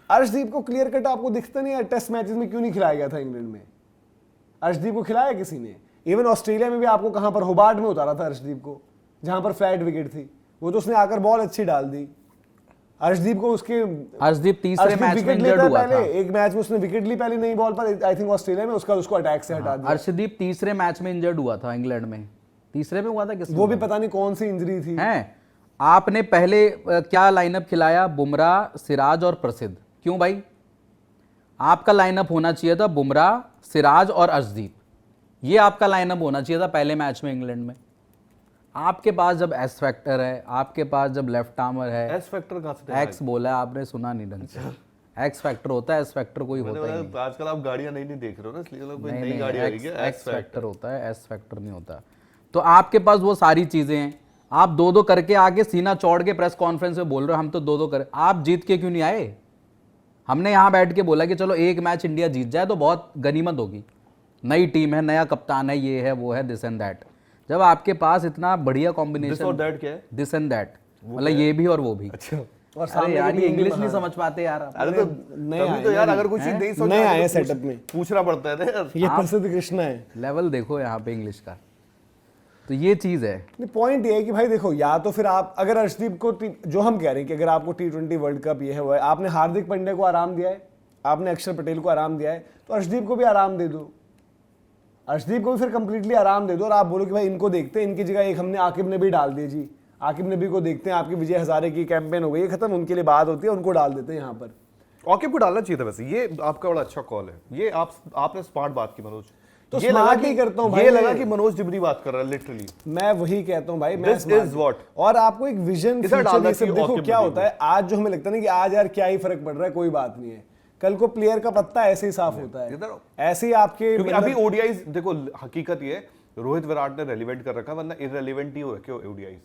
अर्शदीप को clear cut आपको दिखता नहीं है टेस्ट मैचेस में क्यों नहीं खिलाया गया था इंग्लैंड में? अर्शदीप को खिलाया किसी ने? इवन ऑस्ट्रेलिया में भी आपको कहां पर, होबार्ट में उतारा था अर्शदीप को, जहां पर फ्लैट विकेट थी, वो तो उसने आकर बॉल अच्छी डाल दी। अर्शदीप को उसके अर्शदीप तीसरे मैच में इंजर्ड हुआ था, एक मैच में उसने विकेट ली पहली नई बॉल पर, आई थिंक ऑस्ट्रेलिया में, उसको अटैक से हटा दिया। अर्शदीप तीसरे मैच में इंजर्ड हुआ था इंग्लैंड में, तीसरे में हुआ था किसमें, वो भी पता नहीं कौन सी इंजरी थी। हैं आपने पहले क्या लाइनअप खिलाया? बुमराह, सिराज और प्रसिद्ध। क्यों भाई? आपका लाइनअप होना चाहिए था बुमराह, सिराज और अर्शदीप, ये आपका लाइनअप होना चाहिए था पहले मैच में इंग्लैंड में। आपके पास जब एस फैक्टर है, आपके पास जब लेफ्ट आर्मर है, एस फैक्टर कहां से? एक्स बोला है आपने, सुना नहीं ढंग से। एक्स फैक्टर होता है, एस फैक्टर कोई होता ही नहीं। आजकल आप गाड़ियां नहीं देख रहे हो ना, इसलिए लोग कोई नई गाड़ी आ रही है, एक्स फैक्टर होता है, एस फैक्टर नहीं होता। तो आपके पास वो सारी चीजें हैं, आप दो दो करके आगे सीना चौड़ के प्रेस कॉन्फ्रेंस में बोल रहे हो हम तो दो दो कर, आप जीत के क्यों नहीं आए? हमने यहां बैठ के बोला कि चलो एक मैच इंडिया जीत जाए तो बहुत गनीमत होगी, नई टीम है, नया कप्तान है, ये है वो है, दिस एंड दैट। जब आपके पास इतना बढ़िया कॉम्बिनेशन, दिस और दैट क्या है? दिस एंड दैट मतलब ये भी और वो भी। अच्छा, और अरे यार ये इंग्लिश नहीं समझ पाते यार। अरे तो तभी तो यार, अगर कुछ चीज नहीं समझ नए आए सेटअप में पूछना पड़ता है ना। ये प्रसिद्ध कृष्णा है, लेवल देखो यहाँ पे इंग्लिश का, तो ये चीज है। पॉइंट ये है कि भाई देखो, या तो फिर आप अगर अर्शदीप को, जो हम कह रहे हैं कि अगर आपको T20 वर्ल्ड कप ये है वो है, आपने हार्दिक पांड्या को आराम दिया है, आपने अक्षर पटेल को आराम दिया है, तो अर्शदीप को भी आराम दे दो, अर्शदीप को भी फिर कंप्लीटली आराम दे दो, और आप बोलो कि भाई इनको देखते हैं, इनकी जगह एक हमने आकिब नबी डाल दिए जी, आकिब नबी को देखते हैं, आपकी विजय हजारे की कैंपेन हो गई खत्म, उनके लिए बात होती है, उनको डाल देते हैं यहाँ पर। आकिब को डालना चाहिए था वैसे, ये आपका बड़ा अच्छा कॉल है, ये आपने स्मार्ट बात की मनोज। तो ये लगा ही करता हूं भाई, ये लगा कि मनोज डिबरी बात कर रहा है लिटरली, मैं वही कहता हूं भाई, दिस इज व्हाट। और आपको एक विजन देखो क्या होता है, आज जो हमें लगता है ना कि आज यार क्या ही फर्क पड़ रहा है, कोई बात नहीं है, कल को प्लेयर का पत्ता ऐसे ही साफ होता है, ऐसे ही आपके, क्योंकि अभी ओडीआईज देखो, हकीकत ये रोहित विराट ने रेलिवेंट कर रखा, वरना इररेलेवेंट ही हो रखे ओडीआईज।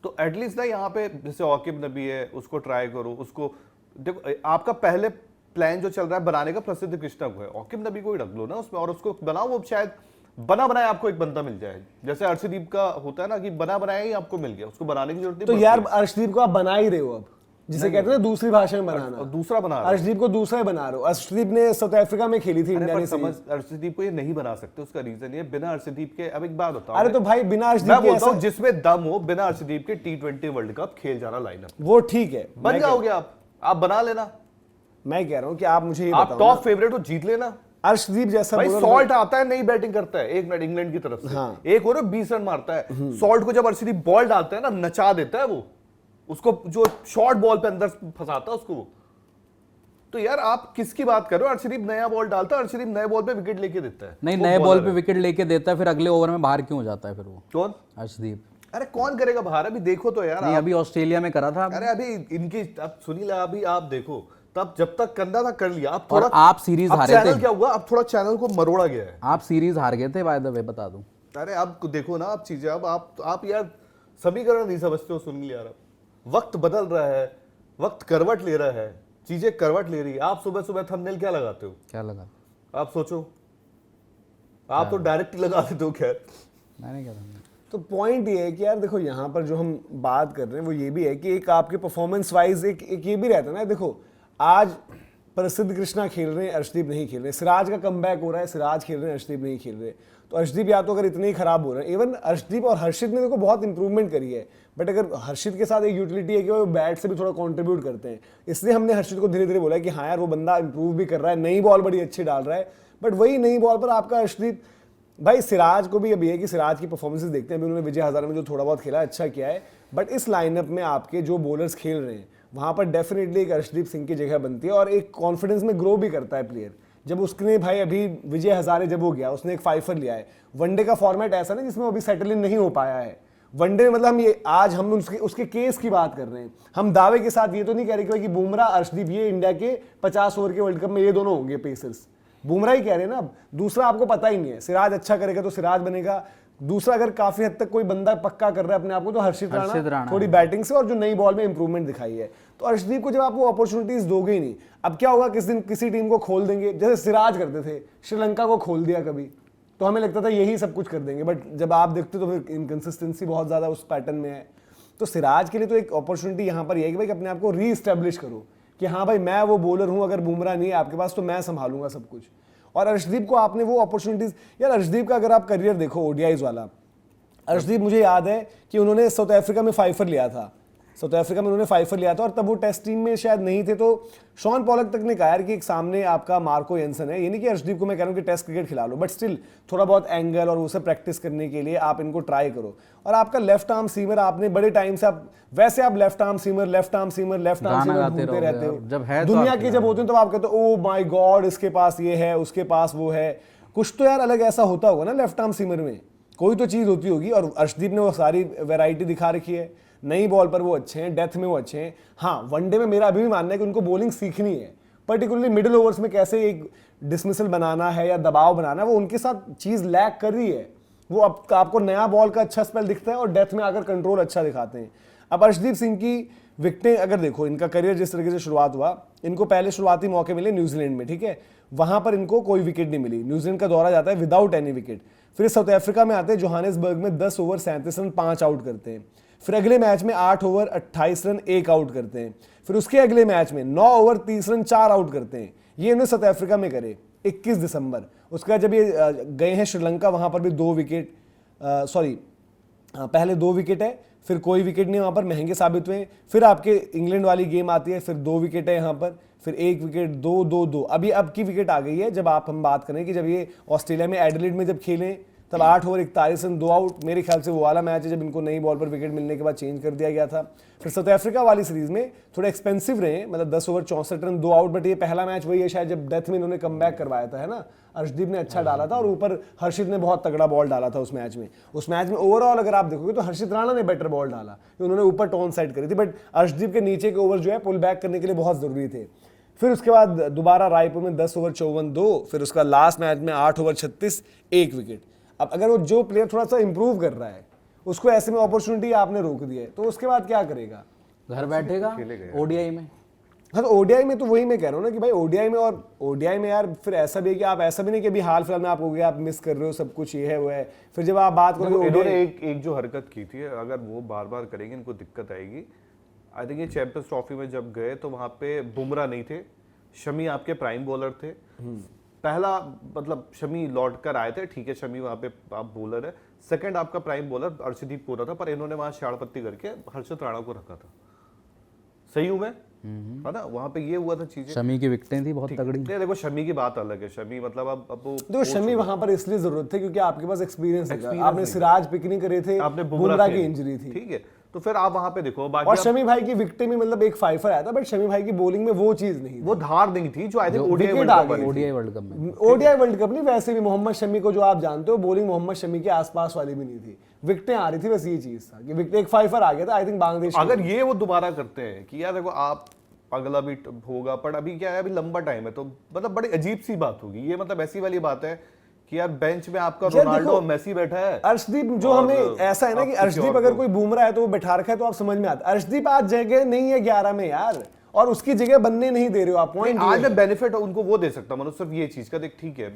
तो एटलीस्ट ना यहाँ पे जैसे आकिब नबी है, उसको ट्राई करो, उसको देखो, आपका पहले प्लान जो चल रहा है बनाने का प्रसिद्ध कृष्णा को है, आकिब नबी को ही रख लो ना उसमें, और उसको बनाओ, वो शायद बना बनाया आपको एक बंदा मिल जाए, जैसे अर्शदीप का होता है ना कि बना बनाया ही आपको मिल गया, उसको बनाने की जरूरत नहीं। तो यार अर्शदीप को आप बना ही रहे हो अब, जिसे कहते हैं दूसरी भाषा में बनाना, दूसरा बना, अर्शदीप को दूसरा बना रहे हो। अर्शदीप ने साउथ अफ्रीका में खेली थी, इंडिया ने समझ, अर्शदीप को ये नहीं बना सकते, उसका रीजन ये बिना अर्शदीप के, अब एक बात बताओ, अरे तो भाई बिना अर्शदीप मैं बोलता हूं जिसमें दम हो, बिना अर्शदीप के T20 वर्ल्ड कप खेल जाना लाइनअप, वो ठीक है, बन जाओगे आप बना लेना। मैं कह रहा हूं कि आप मुझे ये आप टॉप फेवरेट हो, जीत लेना। अर्शदीप जैसा भाई सॉल्ट आता है, नई बैटिंग करता है एक मिनट इंग्लैंड की तरफ से, हाँ। एक और 20 रन मारता है, सॉल्ट को जब अर्शदीप बॉल डालता है ना, नचा देता है वो उसको, जो शॉर्ट बॉल पे अंदर फंसाता है उसको। तो यार आप किसकी बात कर रहे हो? अर्शदीप नया बॉल डालता है, अर्शदीप नए बॉल पे विकेट लेके देता है। नहीं, नए बॉल पे विकेट लेके देता है, फिर अगले ओवर में बाहर क्यों हो जाता है फिर वो? कौन? अर्शदीप। अरे कौन करेगा बाहर? अभी देखो तो यार, नहीं अभी ऑस्ट्रेलिया में करा था। अरे अभी इनकी, अब सुनील अभी आप देखो, तब जब तक करना था कर लिया, आप थोड़ा, आप सीरीज हारे थे। चैनल क्या हुआ, अब थोड़ा चैनल को मरोड़ा गया है, आप सीरीज हार गए थे बाय द वे, बता दूं। अरे अब देखो ना आप चीजें, अब आप यार समीकरण नहीं समझते हो सुनील यार, वक्त बदल रहा है, वक्त करवट ले रहा है, चीजें करवट ले रही है। आप सुबह सुबह थंबनेल क्या लगाते हो? क्या लगा? आप सोचो, आप तो डायरेक्ट लगा देते हो। खैर मैंने क्या, तो पॉइंट ये है कि यार देखो, यहाँ पर जो हम बात कर रहे हैं वो ये भी है कि एक आपके परफॉर्मेंस वाइज एक ये भी रहता है ना, देखो आज प्रसिद्ध कृष्णा खेल रहे हैं, अर्शदीप नहीं खेल रहे, सिराज का कमबैक हो रहा है, सिराज खेल रहे हैं, अर्शदीप नहीं खेल रहे, तो अर्शदीप या तो अगर इतने ही खराब हो रहे हैं, इवन अर्शदीप और हर्षित ने देखो बहुत इंप्रूवमेंट करी है, बट अगर हर्षित के साथ एक यूटिलिटी है कि वो बैट से भी थोड़ा कंट्रीब्यूट करते हैं, इसलिए हमने हर्षित को धीरे धीरे बोला कि हाँ यार वो बंदा इंप्रूव भी कर रहा है, नई बॉल बड़ी अच्छी डाल रहा है, बट वही नई बॉल पर आपका अर्शदीप भाई, सिराज को भी अभी है कि सिराज की परफॉर्मेंसेस देखते हैं, अभी उन्होंने विजय हजारे में जो थोड़ा बहुत खेला अच्छा किया है, बट इस लाइनअप में आपके जो बॉलर्स खेल रहे हैं वहां पर डेफिनेटली एक अर्शदीप सिंह की जगह बनती है, और एक कॉन्फिडेंस में ग्रो भी करता है प्लेयर। जब उसने भाई अभी विजय हजारे जब हो गया, उसने एक 5 लिया है, वनडे का फॉर्मेट ऐसा ना जिसमें अभी सेटल इन नहीं हो पाया है, वनडे मतलब हम ये आज हम उसके केस की बात कर रहे हैं, हम दावे के साथ ये तो नहीं कह रहे कि बुमराह अर्शदीप ये इंडिया के 50 ओवर के वर्ल्ड कप में ये दोनों होंगे पेसर्स, बुमराह ही कह रहे हैं ना। अब दूसरा आपको पता ही नहीं है, सिराज अच्छा करेगा तो सिराज बनेगा, दूसरा अगर काफी हद तक कोई बंदा पक्का कर रहा है अपने आप को तो हर्षित राणा थोड़ी बैटिंग से और जो नई बॉल में इंप्रूवमेंट दिखाई है, तो अर्शदीप को जब आप वो अपॉर्चुनिटीज दोगे ही नहीं, अब क्या होगा, किस दिन किसी टीम को खोल देंगे, जैसे सिराज करते थे, श्रीलंका को खोल दिया कभी, तो हमें लगता था यही सब कुछ कर देंगे, बट जब आप देखते तो फिर इनकंसिस्टेंसी बहुत ज्यादा उस पैटर्न में है। तो सिराज के लिए तो एक अपॉर्चुनिटी यहाँ पर यह है कि भाई अपने आप को री एस्टेब्लिश करो कि हाँ भाई मैं वो बॉलर हूं, अगर बुमराह नहीं है आपके पास तो मैं संभालूंगा सब कुछ। और अर्शदीप को आपने वो अपॉर्चुनिटीज, यार अर्शदीप का अगर आप करियर देखो ओडीआईज वाला, अर्शदीप मुझे याद है कि उन्होंने साउथ अफ्रीका में फाइफर लिया था, साउथ अफ्रीका में उन्होंने फाइफर लिया था और तब वो टेस्ट टीम में शायद नहीं थे, तो शॉन पॉलक तक ने कहा यार कि एक सामने आपका मार्को येंसन है, ये नहीं कि अर्शदीप को मैं कह रहा हूँ कि टेस्ट क्रिकेट खिला लो, बट स्टिल थोड़ा बहुत एंगल और उसे प्रैक्टिस करने के लिए आप इनको ट्राई करो। और आपका लेफ्ट आर्म सीमर आपने बड़े टाइम से आप वैसे आप लेफ्ट आर्म सीमर ढूंढते रहते हो, जब है तो दुनिया आप के जब होते हैं तो आप कहते हो ओ माय गॉड इसके पास ये है उसके पास वो है, कुछ तो यार अलग ऐसा होता होगा ना लेफ्ट आर्म सीमर में, कोई तो चीज होती होगी। और अर्शदीप ने वो सारी वैरायटी दिखा रखी है, नई बॉल पर वो अच्छे हैं, डेथ में वो अच्छे हैं। हाँ वनडे में मेरा अभी भी मानना है कि उनको बॉलिंग सीखनी है, पर्टिकुलरली मिडिल ओवर्स में कैसे एक डिसमिसल बनाना है या दबाव बनाना है, वो उनके साथ चीज लैक कर रही है। वो अब आपको नया बॉल का अच्छा स्पेल दिखता है और डेथ में आकर कंट्रोल अच्छा दिखाते हैं। अब अर्शदीप सिंह की विकेटें अगर देखो, इनका करियर जिस तरीके से शुरुआत हुआ, इनको पहले शुरुआती मौके मिले न्यूजीलैंड में, ठीक है, वहां पर इनको कोई विकेट नहीं मिली, न्यूजीलैंड का दौरा जाता है विदाउट एनी विकेट। फिर साउथ अफ्रीका में आते हैं, जोहानिसबर्ग में 10 ओवर 37 रन 5 आउट करते हैं। फिर अगले मैच में 8 ओवर 28 रन 1 आउट करते हैं। फिर उसके अगले मैच में 9 ओवर 30 रन 4 आउट करते हैं। ये इन्होंने साउथ अफ्रीका में करे 21 दिसंबर। उसके बाद जब ये गए हैं श्रीलंका, वहां पर भी 2 विकेट, पहले 2 विकेट है, फिर कोई विकेट नहीं, वहां पर महंगे साबित हुए। फिर आपके इंग्लैंड वाली गेम आती है, फिर 2 विकेट है यहाँ पर, फिर 1 विकेट, 2-2-2। अभी अब की विकेट आ गई है जब हम बात करें कि जब ये ऑस्ट्रेलिया में एडिलेड में जब खेले तब 8 ओवर 41 रन 2 आउट, मेरे ख्याल से वो वाला मैच है जब इनको नई बॉल पर विकेट मिलने के बाद चेंज कर दिया गया था। फिर साउथ अफ्रीका वाली सीरीज में थोड़े एक्सपेंसिव रहे, मतलब 10 ओवर 64 रन 2 आउट, बट ये पहला मैच वही है शायद जब डेथ में इन्होंने कमबैक करवाया था, है ना, अर्शदीप ने अच्छा डाला था और ऊपर हर्षित ने बहुत तगड़ा बॉल डाला था उस मैच में। उस मैच में ओवरऑल अगर आप देखोगे तो हर्षित राणा ने बेटर बॉल डाला, उन्होंने ऊपर टॉन साइड करी थी, बट अर्शदीप के नीचे के ओवर जो है पुल बैक करने के लिए बहुत जरूरी थे। फिर उसके बाद दोबारा रायपुर में 10 ओवर 54 2, फिर उसका लास्ट मैच में 8 ओवर 36 1 विकेट। अब अगर वो जो प्लेयर थोड़ा सा इंप्रूव कर रहा है उसको ऐसे में अपॉर्चुनिटी आपने रोक दी है, तो उसके बाद क्या करेगा, घर बैठेगा ओडीआई में। हाँ तो ओडीआई में तो वही मैं कह रहा हूँ ना कि भाई ओडीआई में, और ओडीआई में यार फिर ऐसा भी है कि आप ऐसा भी नहीं कि अभी हाल फिलहाल में आप हो गया आप मिस कर रहे हो सब कुछ, ये है वो है। फिर जब आप बात करोगे इन्होंने एक जो हरकत की थी, अगर वो बार बार करेंगे इनको दिक्कत आएगी। आई थिंक ये चैंपियंस ट्रॉफी में जब गए तो वहां पे बुमराह नहीं थे, शमी आपके प्राइम बॉलर थे। पहला मतलब शमी लौट कर आए थे, ठीक है, शमी वहां पे आप बॉलर है। सेकंड आपका प्राइम बॉलर अर्शदीप पूरा था, पर इन्होंने वहां शाड़पत्ती करके हर्षित राणा को रखा था। सही हूं मैं, है ना, वहां पे ये हुआ था चीजें। शमी की विकेटें थी बहुत तगड़ी। नहीं देखो शमी की बात अलग है, शमी मतलब अब वो देखो शमी वहां पर इसलिए जरूरत थी क्योंकि आपके पास एक्सपीरियंस है, आपने सिराज पिक नहीं करे थे, आपने बुमराह की इंजरी थी, ठीक है, तो फिर आप वहां पे देखो। और शमी भाई की विकेट में मतलब एक फाइफर आया था, बट शमी भाई की बॉलिंग में वो चीज नहीं, वो धार नहीं थी जो I think ODI world cup में। ओडीआई वर्ल्ड कप नहीं, वैसे भी मोहम्मद शमी को जो आप जानते हो, बॉलिंग मोहम्मद शमी के आसपास वाली भी नहीं थी, विकेटें आ रही थी, बस ये चीज था कि विकेट एक फाइफर आ गया था आई थिंक बांग्लादेश। अगर ये वो दोबारा करते हैं कि यार देखो आप अगला भी होगा, पर अभी क्या है, अभी लंबा टाइम है, तो मतलब बड़ी अजीब सी बात होगी ये। मतलब ऐसी वाली बात है कि यार बेंच में आपका रोनाल्डो और मेसी बैठा है। अर्शदीप जो हमें ऐसा है ना कि अर्शदीप अगर कोई बुमराह है तो वो बैठा रखा है तो आप समझ में आता है, अर्शदीप आज जगह नहीं है 11 में यार, और उसकी जगह बनने नहीं दे रहे हो आप। पॉइंट आज मैं बेनिफिट उनको वो दे सकता हूं, मतलब सिर्फ ये चीज का देख, ठीक है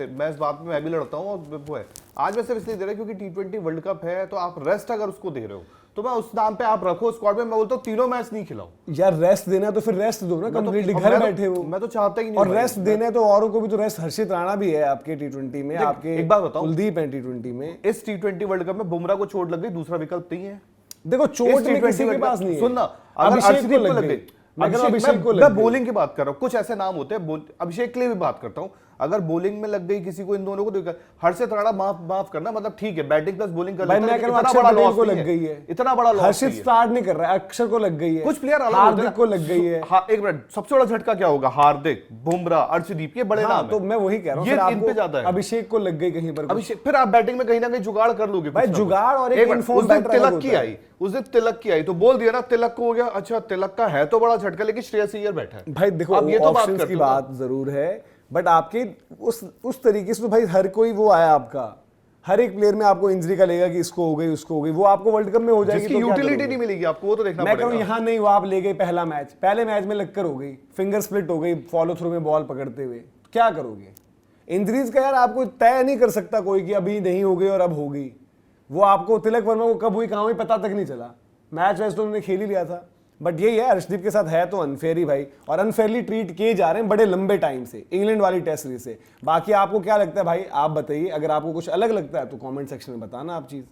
मैं इस बात में मैं भी लड़ता हूं और वो है, आज मैं सिर्फ इसलिए दे रहा हूं क्योंकि T20 वर्ल्ड कप है, तो आप रेस्ट अगर उसको दे रहे हो तो मैं उस नाम पे आप रखो स्क्वाड में। मैं बोलता हूं तीनों मैच नहीं खिलाओ यार, रेस्ट देना है तो फिर रेस्ट दो ना, कंप्लीटली घर बैठे हो। मैं तो चाहता ही नहीं, और रेस्ट देना है तो औरों को भी तो रेस्ट, हर्षित राणा भी है आपके T20 में, आपके एक बात बताओ, कुलदीप है T20 में। इस T20 वर्ल्ड कप में बुमराह को चोट लग गई, दूसरा विकल्प नहीं है। देखो चोट में किसी के पास नहीं है, सुनना, अगर अभिषेक को लग गई, मैं बॉलिंग की बात कर रहा हूं, कुछ ऐसे नाम होते हैं, अभिषेक के लिए भी बात करता हूं, अगर बॉलिंग में लग गई किसी को, इन दोनों को देखकर हर्षित राणा माफ करना, मतलब ठीक है बैटिंग प्लस बॉलिंग कर लेता है, इतना बड़ा लॉस को लग गई है, इतना बड़ा लॉस। हर्षित स्टार्ट नहीं कर रहा है, अक्षर को लग गई है, कुछ प्लेयर अलग हार्दिक को लग गई है। हाँ एक मिनट, सबसे बड़ा झटका क्या होगा, हार्दिक, बुमराह, अर्शदीप, ये बड़े नाम है। तो मैं वही कह रहा हूं, ये इन पे ज्यादा है। अभिषेक को लग गई कहीं पर, अभिषेक फिर आप बैटिंग में कहीं ना कहीं जुगाड़ कर लोगे भाई, जुगाड़ और एक इनफॉर्म बैटर तिलक की आई, उस दिन तिलक की आई तो बोल दिया ना, तिलक को हो गया, अच्छा तिलक का है तो बड़ा झटका, लेकिन श्रेयस अय्यर बैठा है। भाई देखो अब ये तो ऑप्शंस की बात जरूर है, बट आपके उस तरीके से तो भाई हर कोई वो आया आपका, हर एक प्लेयर में आपको इंजरी का लेगा कि इसको हो गई उसको हो गई, वो आपको वर्ल्ड कप में हो जाएगी, तो यूटिलिटी नहीं मिलेगी आपको, वो तो देखना पड़ेगा। मैं कहूं यहाँ नहीं, वो आप ले गए पहला मैच, पहले मैच में लगकर हो गई, फिंगर स्प्लिट हो गई फॉलो थ्रू में बॉल पकड़ते हुए, क्या करोगे? इंजरीज का यार आपको तय नहीं कर सकता कोई कि अभी नहीं हो गई और अब हो गई। वो आपको तिलक वर्मा को कब हुई कहाँ हुई पता तक नहीं चला, मैच वैसे तो उन्होंने खेल ही लिया था, बट यही है, अर्शदीप के साथ है तो अनफेयर ही भाई, और अनफेयरली ट्रीट किए जा रहे हैं बड़े लंबे टाइम से, इंग्लैंड वाली टेस्ट सीरीज से। बाकी आपको क्या लगता है भाई, आप बताइए, अगर आपको कुछ अलग लगता है तो कमेंट सेक्शन में बताना आप चीज़।